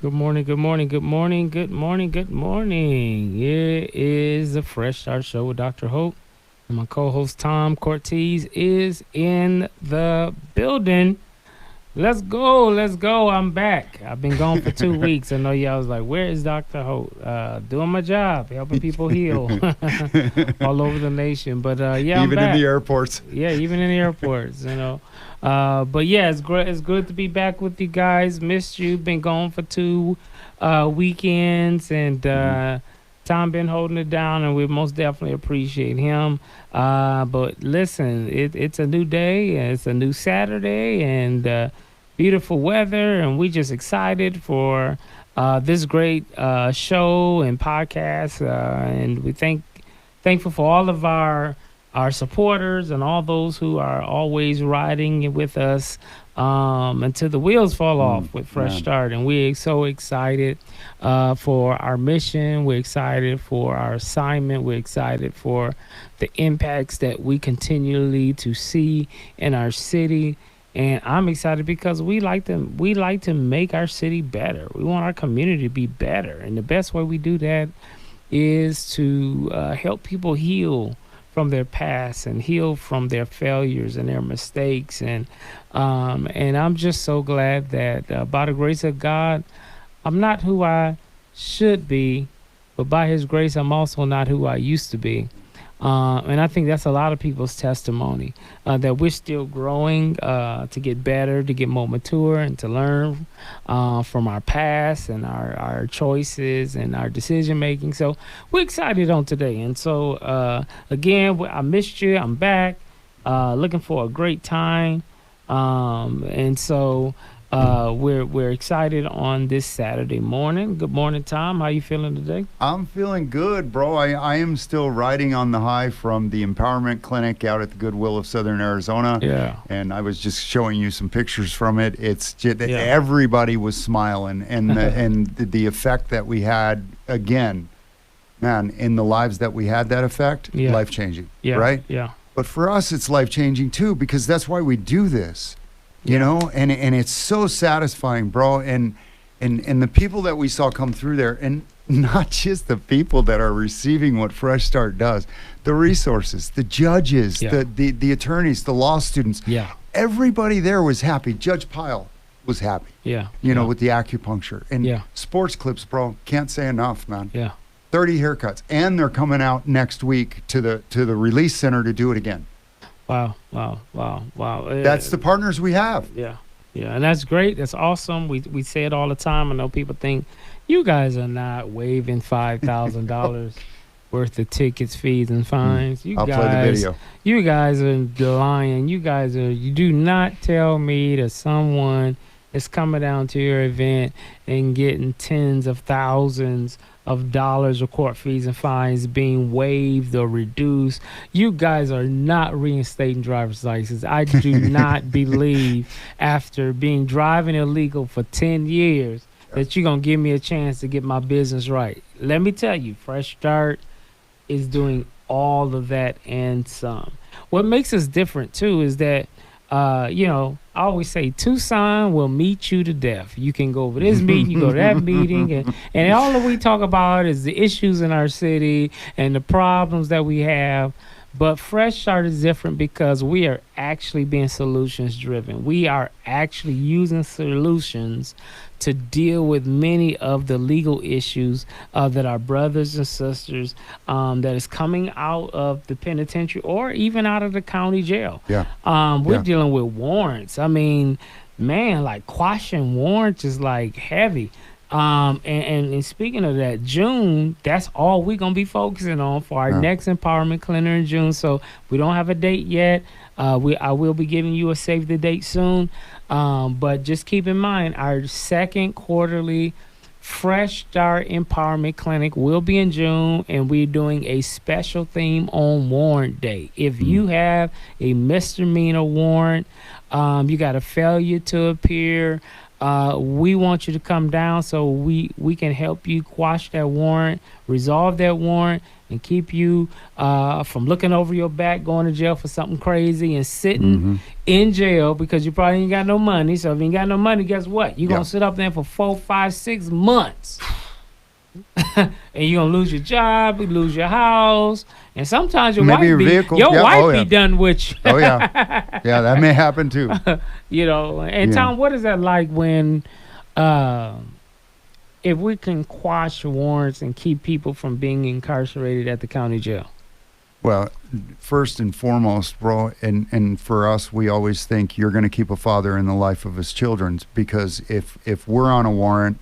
Good morning, good morning, good morning, good morning, good morning. It is the Fresh Start Show with Dr. Hope. And my co host Tom Cortez is in the building. Let's go, let's go. I'm back. I've been gone for 2 weeks. I know y'all was like, where is Dr. Hope? Doing my job, helping people heal all over the nation. But yeah, I'm Even in back. the airports. Yeah, even in the airports. But yeah, it's great. It's good to be back with you guys. Missed you. Been gone for 2 weekends, and Tom been holding it down, and we most definitely appreciate him. But listen, it's a new day. It's a new Saturday, and beautiful weather, and we just excited for this great show and podcast. And we thankful for all of our supporters and all those who are always riding with us until the wheels fall off with Fresh man. Start. And we're so excited for our mission. We're excited for our assignment. We're excited for the impacts that we continually to see in our city. And I'm excited because we like to make our city better. We want our community to be better. And the best way we do that is to help people heal from their past and heal from their failures and their mistakes. And I'm just so glad that by the grace of God, I'm not who I should be, but by His grace, I'm also not who I used to be. And I think that's a lot of people's testimony, that we're still growing to get better, to get more mature, and to learn from our past and our choices and our decision making. So we're excited on today. And so, again, I missed you. I'm back, looking for a great time. And so we're excited on this Saturday morning. Good morning, Tom. How you feeling today? I'm feeling good, bro. I am still riding on the high from the Empowerment Clinic out at the Goodwill of Southern Arizona. Yeah. And I was just showing you some pictures from it. It's just, everybody was smiling, and the effect that we had, again, man, in the lives that we had that effect, Yeah. life-changing, Yeah. right? Yeah. But for us, it's life-changing too, because that's why we do this, you know? And it's so satisfying, bro. And the people that we saw come through there, and not just the people that are receiving what Fresh Start does, the resources, the judges, Yeah. the attorneys, the law students, Yeah. everybody there was happy. Judge Pyle was happy, Yeah. you know, Yeah. with the acupuncture. And Yeah. sports clips, bro, can't say enough, man. Yeah. 30 haircuts, and they're coming out next week to the release center to do it again. Wow. That's the partners we have. Yeah. Yeah. And that's great. That's awesome. We say it all the time. I know people think you guys are not waiving $5,000 worth of tickets, fees, and fines. You I'll guys, play the video. You guys are lying. You do not tell me that someone is coming down to your event and getting tens of thousands of dollars of court fees and fines being waived or reduced. You guys are not reinstating driver's license. I do not believe, after being driving illegal for 10 years, that you're going to give me a chance to get my business right. Let me tell you, Fresh Start is doing all of that and some. What makes us different, too, is that, I always say Tucson will meet you to death. You can go over this meeting, you go to that meeting, and all that we talk about is the issues in our city and the problems that we have. But Fresh Start is different because we are actually being solutions driven. We are actually using solutions to deal with many of the legal issues that our brothers and sisters that is coming out of the penitentiary or even out of the county jail. Yeah. We're Yeah. dealing with warrants. I mean, man, like quashing warrants is like heavy. And speaking of that, June, that's all we're going to be focusing on for our Yeah. next Empowerment Clinic in June. So we don't have a date yet. I will be giving you a save the date soon. But just keep in mind, our second quarterly Fresh Start Empowerment Clinic will be in June, and we're doing a special theme on Warrant Day. If you have a misdemeanor warrant, you got a failure to appear, we want you to come down so we can help you quash that warrant, resolve that warrant, and keep you from looking over your back, going to jail for something crazy, and sitting in jail because you probably ain't got no money. So if you ain't got no money, guess what? You're going to sit up there for 4, 5, 6 months. And you're going to lose your job, you lose your house, and sometimes your Maybe wife your be, vehicle. your Yeah. wife Oh, yeah. be done with you. Oh yeah, yeah, that may happen too. You know, and Yeah. Tom, what is that like when if we can quash warrants and keep people from being incarcerated at the county jail? Well, first and foremost, bro, and for us, we always think you're going to keep a father in the life of his children, because if we're on a warrant,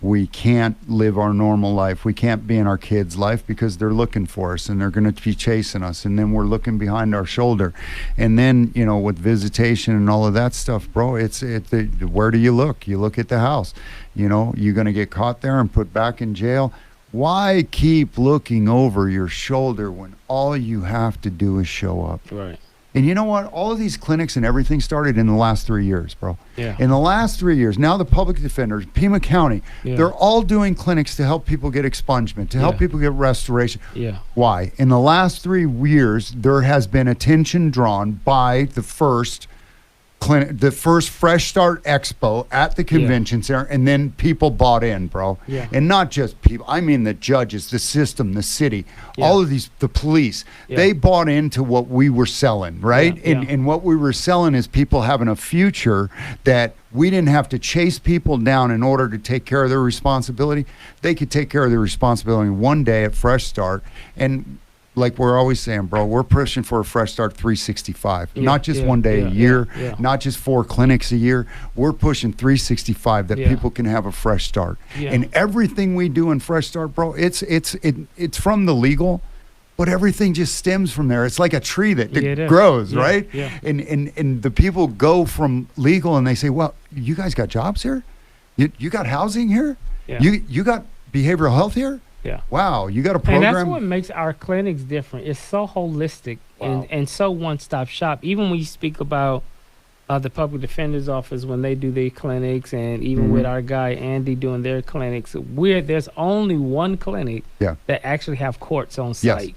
we can't live our normal life. We can't be in our kids' life because they're looking for us and they're going to be chasing us. And then we're looking behind our shoulder. And then, you know, with visitation and all of that stuff, bro, where do you look? You look at the house. You know, you're going to get caught there and put back in jail. Why keep looking over your shoulder when all you have to do is show up? Right. And you know what? All of these clinics and everything started in the last 3 years, bro. Yeah. In the last 3 years, now the public defenders, Pima County, Yeah. they're all doing clinics to help people get expungement, to help Yeah. people get restoration. Yeah. Why? In the last 3 years, there has been attention drawn by the first clinic, the first Fresh Start Expo at the convention center, and then people bought in, bro. Yeah. And not just people. I mean the judges, the system, the city, Yeah. all of these, the police. Yeah. They bought into what we were selling, right? Yeah, yeah. And what we were selling is people having a future that we didn't have to chase people down in order to take care of their responsibility. They could take care of their responsibility one day at Fresh Start. And like we're always saying, bro, we're pushing for a Fresh Start 365. Yeah, Not just yeah, one day yeah, a year, yeah. not just 4 clinics a year. We're pushing 365 that Yeah. people can have a fresh start. Yeah. And everything we do in Fresh Start, bro, it's from the legal, but everything just stems from there. It's like a tree that Yeah, it is. grows, Yeah, right? yeah. And the people go from legal and they say, well, you guys got jobs here? You got housing here? Yeah. You got behavioral health here? Yeah. Wow, you got a And program? that's what makes our clinics different. It's so holistic Wow. and so one-stop shop. Even when you speak about the public defender's office when they do their clinics, and even with our guy Andy doing their clinics, there's only one clinic Yeah. that actually have courts on Yes. site.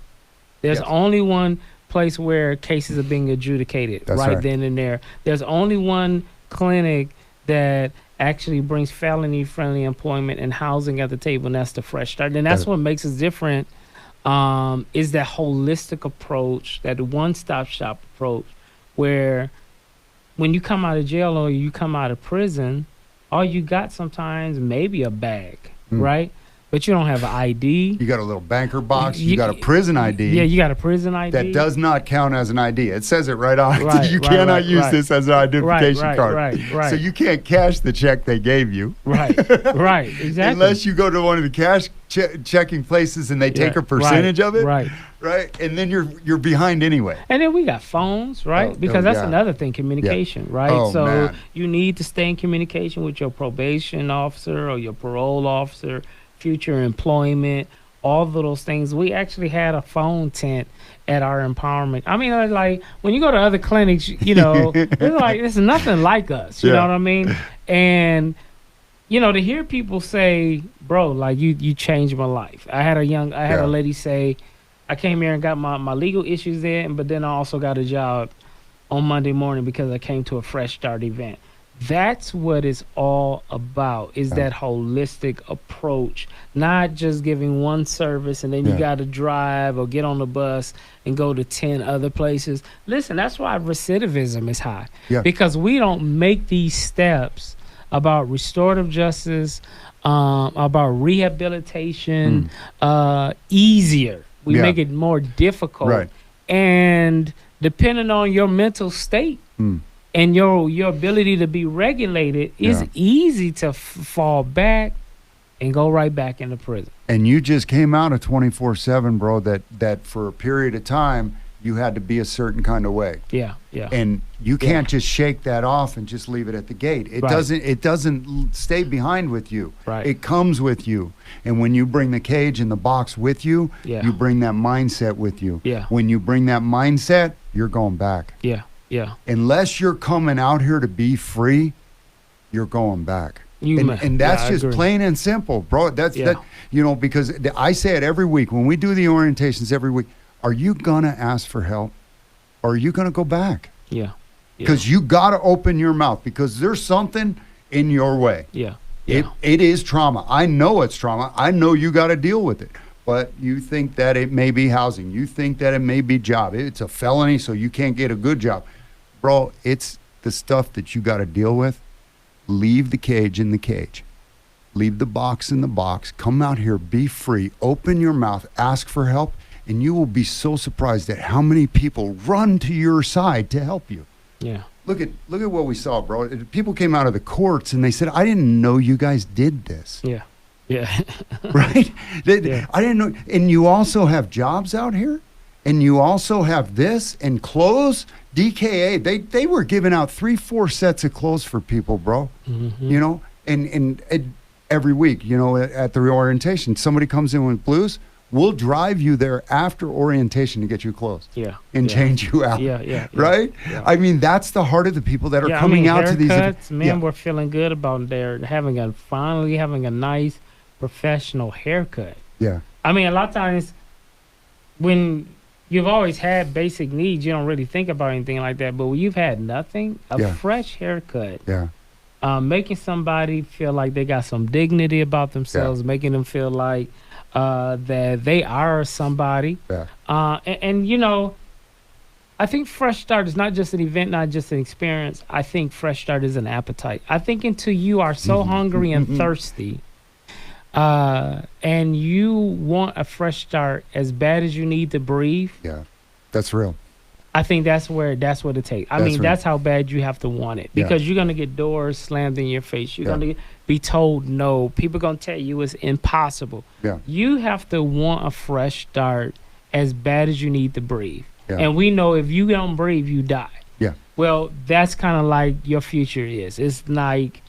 There's Yes. only one place where cases are being adjudicated That's right right. then and there. There's only one clinic that actually brings felony-friendly employment and housing at the table, and that's the Fresh Start. And that's That- what makes us different, is that holistic approach, that one-stop shop approach, where when you come out of jail or you come out of prison, all you got sometimes maybe a bag, right? But you don't have an ID. You got a little banker box. You You- got a prison ID. Yeah, you got a prison ID. that does not count as an ID. It says it right on it. Right, You right, cannot right, use right. this as an identification right, card. right. So you can't cash the check they gave you. Right, right, exactly. Unless you go to one of the cash checking places and they take Yeah, a percentage right, of it. Right. Right. And then you're behind anyway. And then we got phones, right? Oh, Because oh, that's yeah. another thing, communication, right? Oh, So man. you need to stay in communication with your probation officer or your parole officer, future employment, all of those things. We actually had a phone tent at our empowerment. I mean, like when you go to other clinics, you know, it's nothing like us. You Yeah. know what I mean? And you know, to hear people say, "Bro, like you changed my life." I had Yeah. a lady say, "I came here and got my legal issues there, but then I also got a job on Monday morning because I came to a Fresh Start event." That's what it's all about, is that holistic approach, not just giving one service and then you Yeah. got to drive or get on the bus and go to 10 other places. Listen, that's why recidivism is high, Yeah. because we don't make these steps about restorative justice, about rehabilitation, easier. We Yeah. make it more difficult. Right. And depending on your mental state, Mm. and your ability to be regulated, it's Yeah. easy to fall back and go right back into prison. And you just came out of 24/7, bro, that for a period of time you had to be a certain kind of way. Yeah, yeah. And you can't just shake that off and just leave it at the gate. It Right. doesn't stay behind with you. Right. It comes with you. And when you bring the cage and the box with you, Yeah. you bring that mindset with you. Yeah. When you bring that mindset, you're going back. Yeah, yeah. Unless you're coming out here to be free, you're going back. You And, ma- and that's yeah, I just agree. plain and simple, bro. That's Yeah. that, because I say it every week when we do the orientations every week. Are you gonna ask for help, or are you gonna go back? Yeah. Yeah. Because you gotta open your mouth because there's something in your way. Yeah. Yeah. It is trauma. I know it's trauma. I know you got to deal with it. But you think that it may be housing. You think that it may be job. It's a felony, so you can't get a good job. Bro, it's the stuff that you got to deal with. Leave the cage in the cage. Leave the box in the box. Come out here, be free. Open your mouth, ask for help, and you will be so surprised at how many people run to your side to help you. Yeah. Look at what we saw, bro. People came out of the courts and they said, "I didn't know you guys did this." Yeah. Yeah. Right? Yeah. I didn't know. And you also have jobs out here, and you also have this and clothes. DKA, they were giving out 3-4 sets of clothes for people, bro. Mhm. And every week, at the orientation, somebody comes in with blues. We'll drive you there after orientation to get you clothes Yeah. and Yeah. change you out. Yeah. Yeah. Yeah. Right? Yeah. I mean, that's the heart of the people that are Yeah, coming out to these. haircuts, man, Yeah. we're feeling good about finally having a nice professional haircut. Yeah. I mean, a lot of times when you've always had basic needs, you don't really think about anything like that. But when you've had nothing, a Yeah. fresh haircut, Yeah. making somebody feel like they got some dignity about themselves, making them feel like that they are somebody. Yeah. And I think Fresh Start is not just an event, not just an experience. I think Fresh Start is an appetite. I think until you are so hungry and thirsty, and you want a fresh start as bad as you need to breathe, Yeah. That's real. I think that's what it takes. I That's mean, right. that's how bad you have to want it, Yeah. because you're gonna get doors slammed in your face. You're Yeah. gonna be told no. People gonna tell you it's impossible. Yeah. You have to want a fresh start as bad as you need to breathe. Yeah. And we know if you don't breathe, you die. Yeah. Well, that's kind of like your future is. It's like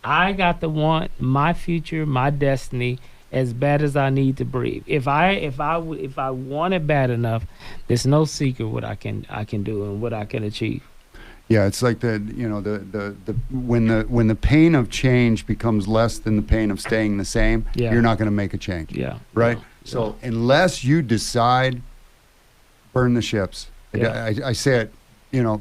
I got to want my future, my destiny, as bad as I need to breathe. If I want it bad enough, there's no secret what I can do and what I can achieve. Yeah, it's like the when the pain of change becomes less than the pain of staying the same, Yeah. you're not going to make a change. Yeah. Right? Yeah. So unless you decide, burn the ships. Yeah. I say it,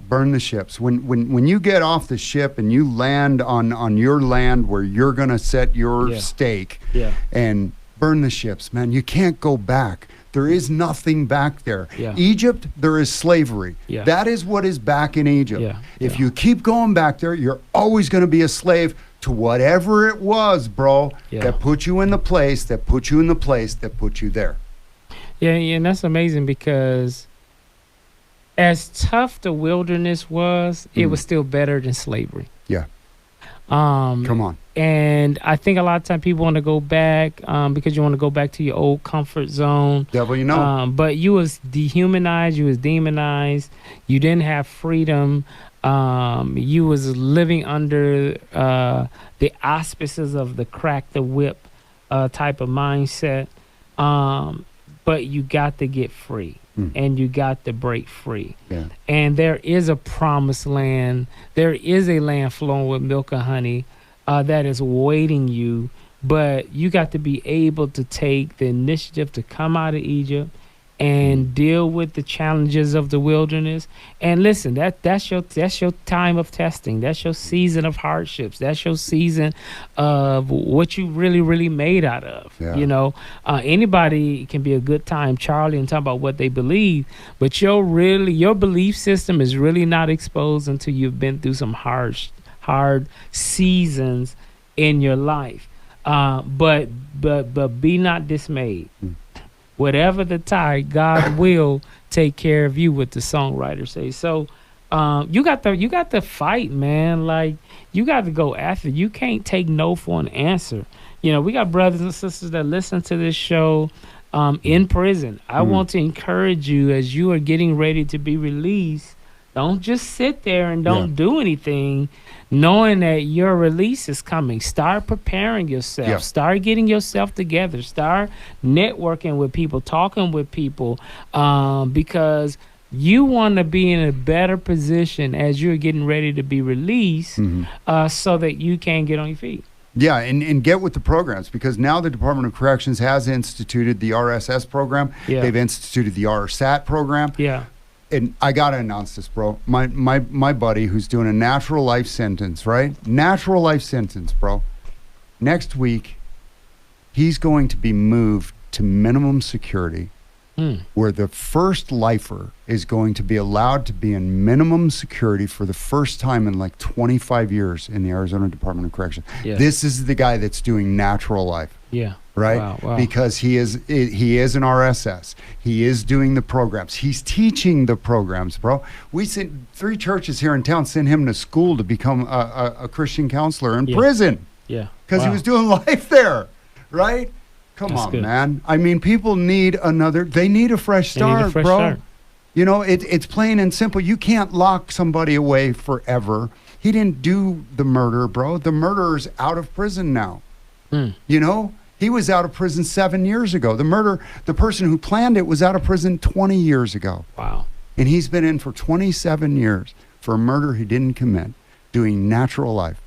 burn the ships. When you get off the ship and you land on your land where you're going to set your Yeah. stake Yeah. and burn the ships, man, you can't go back. There is nothing back there. Yeah. Egypt, there is slavery. Yeah. That is what is back in Egypt. Yeah. If Yeah. you keep going back there, you're always going to be a slave to whatever it was, bro, Yeah. that put you in the place, that put you in the place, that put you there. Yeah, and that's amazing because as tough the wilderness was, it was still better than slavery. Yeah. Come on. And I think a lot of times people want to go back because you want to go back to your old comfort zone. Devil, you know. But you was dehumanized, you was demonized, you didn't have freedom. You was living under the auspices of the crack the whip type of mindset. But you got to get free. And you got to break free. Yeah. And there is a promised land. There is a land flowing with milk and honey that is waiting you. But you got to be able to take the initiative to come out of Egypt and deal with the challenges of the wilderness. And listen, that's your time of testing. That's your season of hardships. That's your season of what you really, really made out of. Yeah. Anybody can be a good time, Charlie, and talk about what they believe, but your belief system is really not exposed until you've been through some hard seasons in your life. But be not dismayed. Whatever the tide, God will take care of you, what the songwriter says. So you got to fight, man. Like, you got to go after it. You can't take no for an answer. We got brothers and sisters that listen to this show in prison. I want to encourage you as you are getting ready to be released. Don't just sit there and don't do anything, knowing that your release is coming. Start preparing yourself. Yeah. Start getting yourself together. Start networking with people, talking with people, because You want to be in a better position as you're getting ready to be released, so that you can get on your feet. Yeah, and get with the programs, because now the Department of Corrections has instituted the RSS program. Yeah. They've instituted the RSAT program. Yeah. And I got to announce this, bro. My buddy who's doing a natural life sentence, right? Natural life sentence, bro. Next week, he's going to be moved to minimum security, where the first lifer is going to be allowed to be in minimum security for the first time in like 25 years in the Arizona Department of Corrections. Yeah. This is the guy that's doing natural life. Yeah. Right? Wow. Because he is an RSS. He is doing the programs. He's teaching the programs, bro. We sent 3 churches here in town, sent him to school to become a Christian counselor in prison. Yeah. Because he was doing life there, right? Come That's on, good. man. I mean, people need they need a fresh They need start, a fresh bro. start. You know, it's plain and simple. You can't lock somebody away forever. He didn't do the murder, bro. The murderer's out of prison now. You know? He was out of prison 7 years ago. The person who planned it was out of prison 20 years ago. Wow. And he's been in for 27 years for a murder he didn't commit, doing natural life.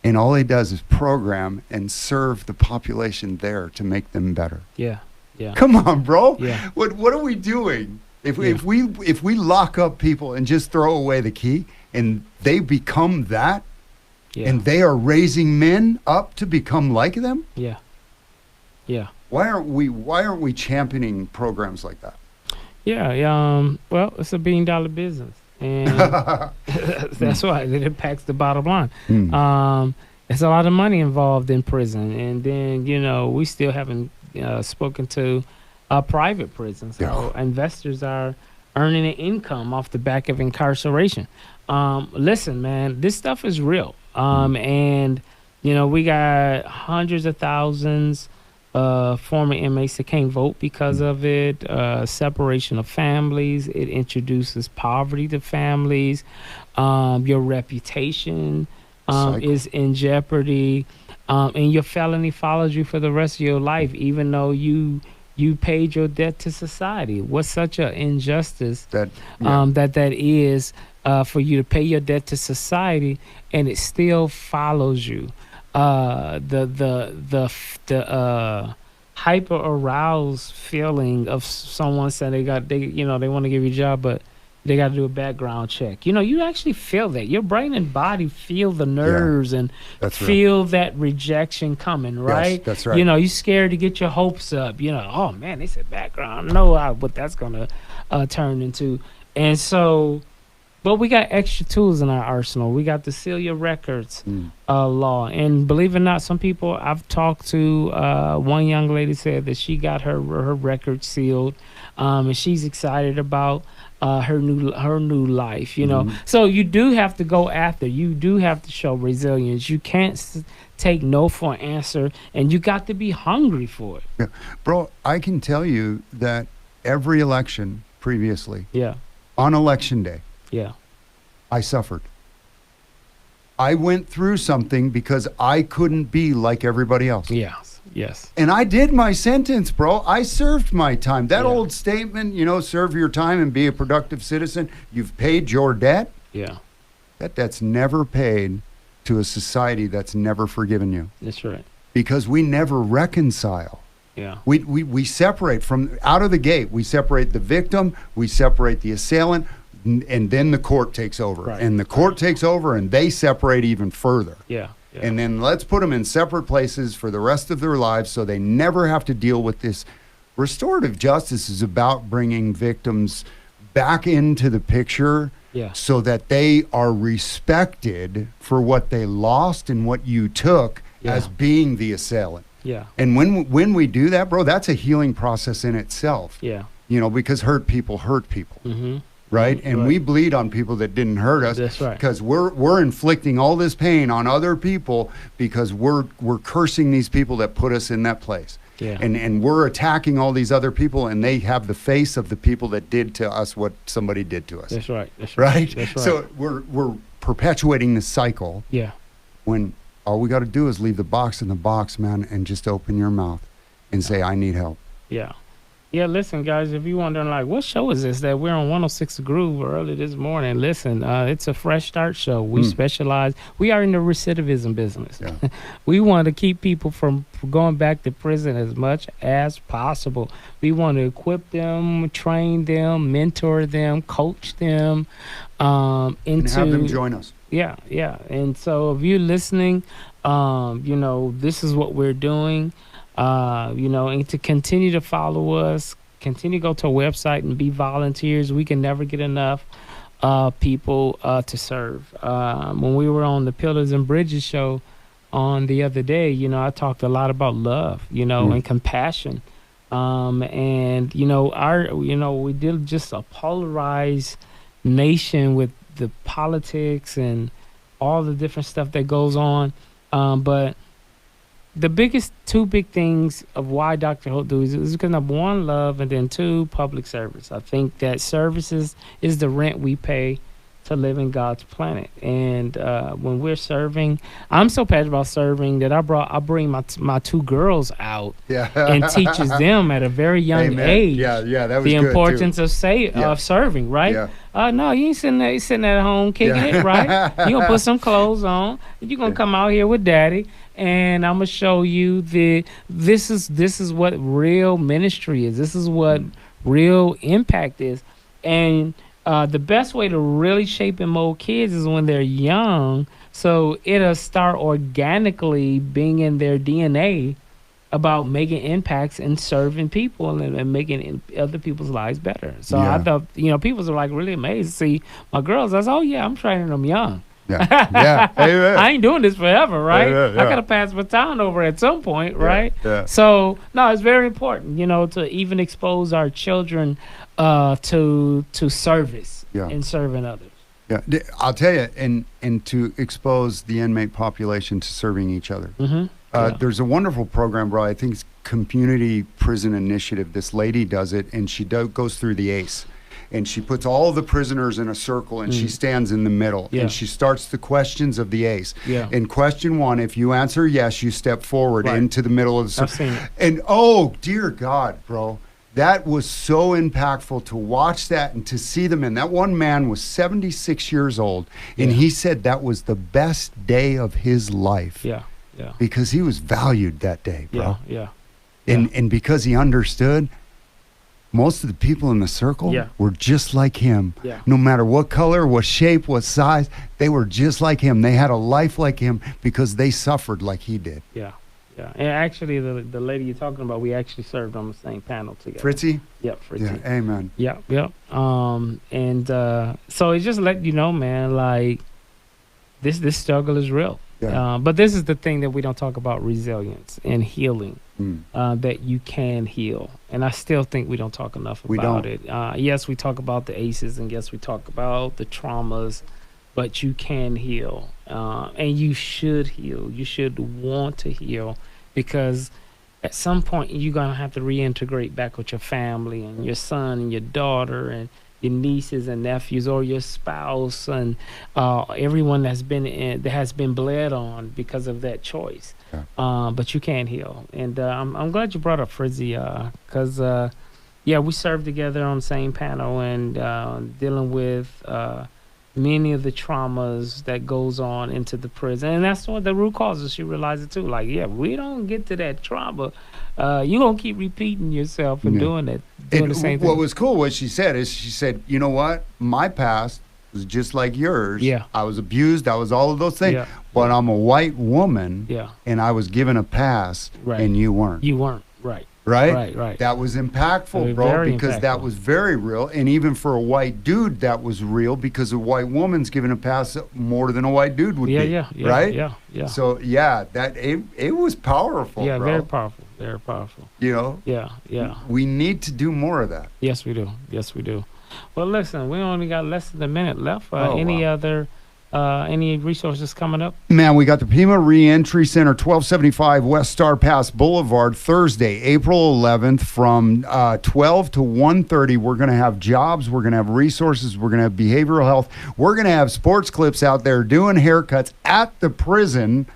And all he does is program and serve the population there to make them better. Yeah. Yeah. Come on, bro. Yeah. What are we doing? If we lock up people and just throw away the key and they become that, Yeah. and they are raising men up to become like them, Yeah. Yeah. why aren't we championing programs like that? Yeah. Well, it's a $1 billion business, and that's why it impacts the bottom line. There's a lot of money involved in prison, and then we still haven't spoken to private prisons. How investors are earning an income off the back of incarceration. Listen, man, this stuff is real. And we got hundreds of thousands former inmates that can't vote because of it. Separation of families. It introduces poverty to families. Your reputation is in jeopardy. And your felony follows you for the rest of your life, even though you paid your debt to society. What's such an injustice that is for you to pay your debt to society, and it still follows you. The hyper aroused feeling of someone saying they want to give you a job, but they got to do a background check. You actually feel that. Your brain and body feel the nerves and feel that rejection coming, right? Yes, that's right. You're scared to get your hopes up. Oh man, they said background. I know what that's gonna turn into. And so, but we got extra tools in our arsenal. We got the Seal Your Records law. And believe it or not, some people I've talked to, one young lady said that she got her record sealed, and she's excited about her new life. So you do have to go after. You do have to show resilience. You can't take no for an answer, and you got to be hungry for it. Yeah. Bro, I can tell you that every election previously, on election day, I suffered. I went through something because I couldn't be like everybody else. Yes. And I did my sentence, bro. I served my time. That old statement, serve your time and be a productive citizen. You've paid your debt. Yeah. That debt's never paid to a society that's never forgiven you. That's right. Because we never reconcile. Yeah. We separate from out of the gate. We separate the victim. We separate the assailant. And then the court takes over. Right. And the court takes over and they separate even further. Yeah. And then let's put them in separate places for the rest of their lives so they never have to deal with this. Restorative justice is about bringing victims back into the picture so that they are respected for what they lost and what you took as being the assailant. Yeah. And when we do that, bro, that's a healing process in itself. Yeah. Because hurt people hurt people. Mm-hmm. Right? And we bleed on people that didn't hurt us. That's right. Because we're inflicting all this pain on other people because we're cursing these people that put us in that place. Yeah. And we're attacking all these other people, and they have the face of the people that did to us what somebody did to us. That's right. Right? That's right. So we're perpetuating this cycle. Yeah. When all we got to do is leave the box in the box, man, and just open your mouth and say, I need help. Yeah. Yeah, listen, guys, if you're wondering, like, what show is this that we're on 106 Groove early this morning, listen, it's a fresh start show. We specialize, we are in the recidivism business. Yeah. We want to keep people from going back to prison as much as possible. We want to equip them, train them, mentor them, coach them And into. have them join us. Yeah, yeah. And so if you're listening, this is what we're doing. And to continue to follow us, continue to go to our website and be volunteers. We can never get enough people to serve. When we were on the Pillars and Bridges show on the other day, I talked a lot about love, and compassion. We did just a polarized nation with the politics and all the different stuff that goes on. But the two big things of why Dr. Hope do is because number one, love, and then two, public service. I think that services is the rent we pay to live in God's planet. And when we're serving, I'm so passionate about serving that I bring my two girls out and teaches them at a very young age. Yeah, that was the good importance too. of serving, right? Yeah. No, you ain't sitting there. You sitting at home kicking it, right? You gonna put some clothes on. You gonna come out here with Daddy, and I'm gonna show you this is what real ministry is. This is what real impact is, and the best way to really shape and mold kids is when they're young. So it'll start organically being in their DNA about making impacts and serving people and making other people's lives better. So I thought, people are like really amazed to see my girls. I said, oh yeah, I'm training them young. Yeah. I ain't doing this forever, right? Yeah. I gotta pass baton over at some point, right? Yeah. So no, it's very important, to even expose our children to service and serving others. Yeah, I'll tell you, and to expose the inmate population to serving each other. There's a wonderful program, bro. I think it's Community Prison Initiative. This lady does it, and she goes through the ACE. And she puts all the prisoners in a circle, and she stands in the middle. And she starts the questions of the ACE. In question one, if you answer yes, you step forward into the middle of the circle. I've seen it. And oh, dear God, bro. That was so impactful to watch that and to see them. And that one man was 76 years old. And he said that was the best day of his life. Yeah. Because he was valued that day, bro. Yeah. And because he understood, most of the people in the circle were just like him. Yeah. No matter what color, what shape, what size, they were just like him. They had a life like him because they suffered like he did. Yeah. And actually, the lady you're talking about, we actually served on the same panel together. Fritzy? Yep, Fritzy. Yeah, amen. Yep. So it just let you know, man, like this struggle is real. Yeah. But this is the thing that we don't talk about: resilience and healing. That you can heal, and I still think we don't talk enough about it. Yes, we talk about the ACEs, and yes, we talk about the traumas, but you can heal, and you should heal. You should want to heal, because at some point you're gonna have to reintegrate back with your family and your son and your daughter and your nieces and nephews, or your spouse, and everyone that has been bled on because of that choice. But you can heal, and I'm glad you brought up Frizzy, because we served together on the same panel and dealing with many of the traumas that goes on into the prison, and that's what the root causes. She realized it too. Like, we don't get to that trauma. You gonna keep repeating yourself and doing the same thing. What was cool, what she said, you know what? My past was just like yours. Yeah. I was abused. I was all of those things. But I'm a white woman. Yeah. And I was given a pass. Right. And you weren't. You weren't. Right. Right? That was impactful, bro, because that was very real. And even for a white dude, that was real, because a white woman's given a pass more than a white dude would be. Right? Yeah. So, it was powerful, bro. Very powerful. Yeah. We need to do more of that. Yes, we do. Well, listen, we only got less than a minute left. Any resources coming up? Man, we got the Pima Reentry Center, 1275 West Star Pass Boulevard, Thursday, April 11th from 12 to 1:30. We're going to have jobs. We're going to have resources. We're going to have behavioral health. We're going to have sports clips out there doing haircuts at the prison.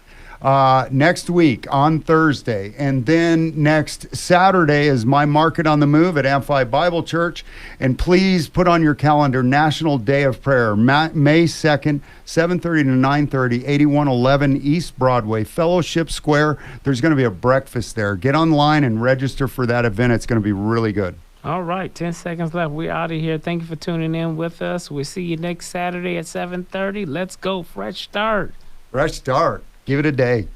next week on Thursday. And then next Saturday is my Market on the Move at Amphi Bible Church. And please put on your calendar National Day of Prayer, May 2nd, 7:30 to 9:30, 8111 East Broadway, Fellowship Square. There's going to be a breakfast there. Get online and register for that event. It's going to be really good. All right, 10 seconds left. We're out of here. Thank you for tuning in with us. We'll see you next Saturday at 7:30. Let's go. Fresh start. Fresh start. Give it a day.